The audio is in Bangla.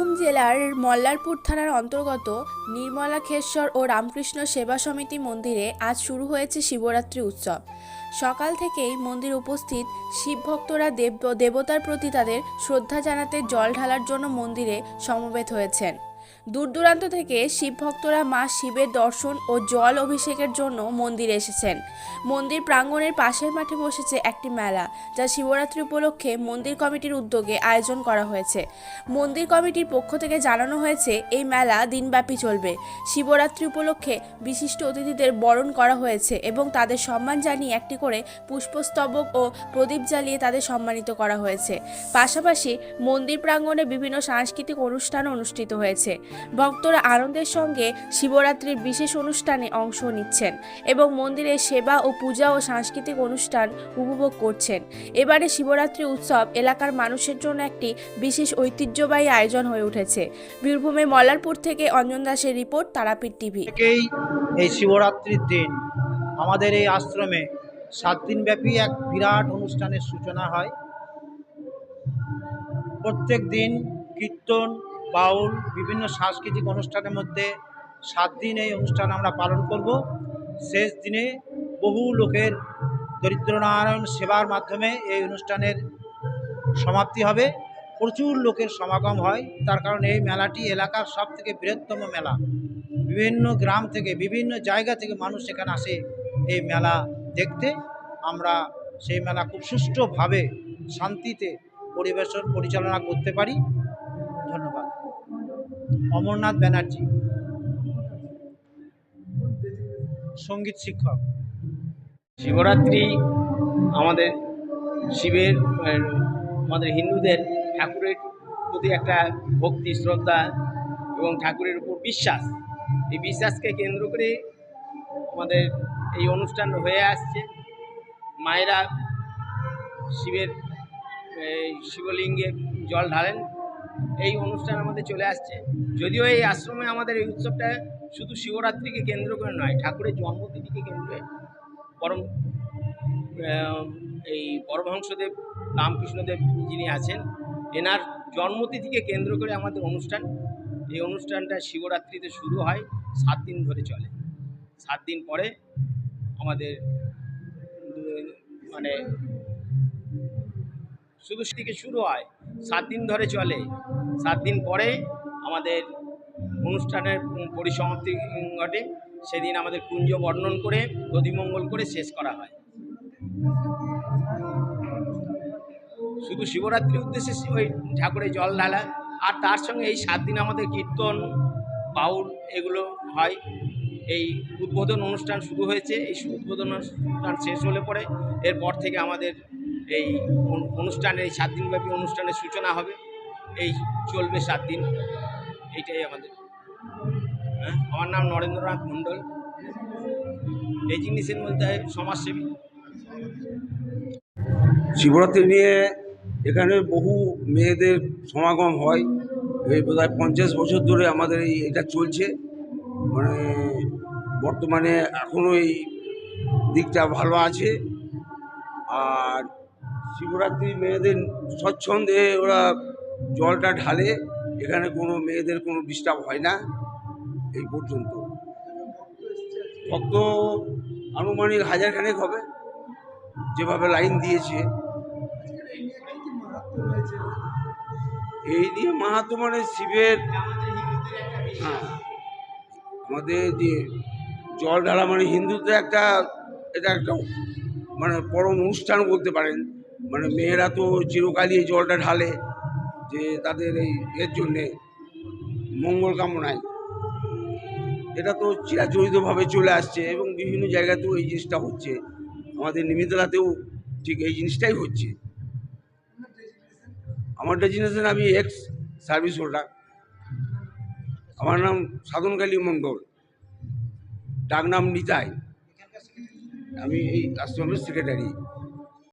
বীরভূম জেলার মল্লারপুর থানার অন্তর্গত নির্মলাক্ষেশ্বর ও রামকৃষ্ণ সেবা সমিতি মন্দিরে আজ শুরু হয়েছে শিবরাত্রি উৎসব। সকাল থেকেই মন্দির উপস্থিত শিব ভক্তরা দেবতার প্রতি তাদের শ্রদ্ধা জানাতে জল ঢালার জন্য মন্দিরে সমবেত হয়েছেন। দূর দূরান্ত থেকে শিব ভক্তরা মা শিবের দর্শন ও জল অভিষেকের জন্য মন্দিরে এসেছেন। মন্দির প্রাঙ্গণের পাশের মাঠে বসেছে একটি মেলা, যা শিবরাত্রি উপলক্ষে মন্দির কমিটির উদ্যোগে আয়োজন করা হয়েছে। মন্দির কমিটির পক্ষ থেকে জানানো হয়েছে এই মেলা দিনব্যাপী চলবে। শিবরাত্রি উপলক্ষে বিশিষ্ট অতিথিদের বরণ করা হয়েছে এবং তাদের সম্মান জানিয়ে একটি করে পুষ্পস্তবক ও প্রদীপ জ্বালিয়ে তাদের সম্মানিত করা হয়েছে। পাশাপাশি মন্দির প্রাঙ্গণে বিভিন্ন সাংস্কৃতিক অনুষ্ঠানও অনুষ্ঠিত হয়েছে। ভক্তরা আনন্দের সঙ্গে শিবরাত্রির বিশেষ অনুষ্ঠানে অংশ নিচ্ছেন এবং মন্দিরে সেবা ও পূজা ও সাংস্কৃতিক অনুষ্ঠান উপভোগ করছেন। এবারে শিবরাত্রি উৎসব এলাকার মানুষের জন্য একটি বিশেষ ঐতিহ্যবাহী আয়োজন হয়ে উঠেছে। বীরভূমের মল্লারপুর থেকে অঞ্জন দাসের রিপোর্ট, তারাপীঠ টিভি। এই শিবরাত্রির দিন আমাদের এই আশ্রমে 7 দিনব্যাপী এক বিরাট অনুষ্ঠানের সূচনা হয়। প্রত্যেক দিন কীর্তন, বাউল, বিভিন্ন সাংস্কৃতিক অনুষ্ঠানের মধ্যে 7 দিন এই অনুষ্ঠান আমরা পালন করব। শেষ দিনে বহু লোকের দরিদ্রনারায়ণ সেবার মাধ্যমে এই অনুষ্ঠানের সমাপ্তি হবে। প্রচুর লোকের সমাগম হয়, তার কারণ এই মেলাটি এলাকার সবথেকে বৃহত্তম মেলা। বিভিন্ন গ্রাম থেকে, বিভিন্ন জায়গা থেকে মানুষ এখানে আসে এই মেলা দেখতে। আমরা সেই মেলা খুব সুষ্ঠুভাবে শান্তিতে পরিচালনা করতে পারি। ধন্যবাদ। অমরনাথ ব্যানার্জি, সঙ্গীত শিক্ষক। শিবরাত্রি আমাদের শিবের আমাদের হিন্দুদের ঠাকুরের প্রতি একটা ভক্তি, শ্রদ্ধা এবং ঠাকুরের উপর বিশ্বাস, এই বিশ্বাসকে কেন্দ্র করে আমাদের এই অনুষ্ঠান হয়ে আসছে। মায়েরা শিবের শিবলিঙ্গে জল ঢালেন, এই অনুষ্ঠান আমাদের চলে আসছে। যদিও এই আশ্রমে আমাদের এই উৎসবটা শুধু শিবরাত্রিকে কেন্দ্র করে নয়, ঠাকুরের জন্মতিথিকে কেন্দ্র করে পরম এই পরমহংসদেব রামকৃষ্ণদেব যিনি আছেন, এনার জন্মতিথিকে কেন্দ্র করে আমাদের অনুষ্ঠান। এই অনুষ্ঠানটা শিবরাত্রিতে শুরু হয়, 7 দিন ধরে চলে। 7 দিন পরে আমাদের মানে শুধু থেকে শুরু হয়, 7 দিন ধরে চলে। 7 দিন পরে আমাদের অনুষ্ঠানের পরিসমাপ্তি ঘটে। সেদিন আমাদের কুঞ্জ বর্ণন করে দধিমঙ্গল করে শেষ করা হয়। শুধু শিবরাত্রির উদ্দেশ্যে ওই ঠাকুরের জল ঢালা, আর তার সঙ্গে এই 7 দিন আমাদের কীর্তন, বাউল এগুলো হয়। এই উদ্বোধন অনুষ্ঠান শুরু হয়েছে, এই উদ্বোধন অনুষ্ঠান শেষ হলে পরে এরপর থেকে আমাদের এই অনুষ্ঠানের এই 7 দিনব্যাপী অনুষ্ঠানের সূচনা হবে। এই চলবে 7 দিন, এইটাই আমাদের। আমার নাম নরেন্দ্রনাথ মণ্ডল, এই জিনিসের মধ্যে সমাজসেবী। শিবরাত্রি নিয়ে এখানে বহু মেয়েদের সমাগম হয়। এই বোধহয় 50 বছর ধরে আমাদের এটা চলছে। মানে বর্তমানে এখনও এই দিকটা ভালো আছে। আর শিবরাত্রি মেয়েদের স্বচ্ছন্দে ওরা জলটা ঢালে, এখানে কোনো মেয়েদের কোনো ডিস্টার্ব হয় না। এই পর্যন্ত ভক্ত আনুমানিক 1000 হবে, যেভাবে লাইন দিয়েছে। এই নিয়ে মাহাত্ম্য মানে শিবের, আমাদের যে জল ঢালা মানে হিন্দুদের এটা একটা মানে পরম অনুষ্ঠান বলতে পারেন। মানে মেয়েরা তো চিরকালই এই জলটা ঢালে, যে তাদের এর জন্যে মঙ্গল কামনায়। এটা তো চিরাচরিতভাবে চলে আসছে এবং বিভিন্ন জায়গাতেও এই জিনিসটা হচ্ছে। আমাদের নিমিতলাতেও ঠিক এই জিনিসটাই হচ্ছে। আমার ডেজিগনেশন, আমি এক্স সার্ভিস হোল্ডার। আমার নাম সাধনকালী মণ্ডল, ডাক নাম নিতাই। আমি এই আশ্রমের সেক্রেটারি।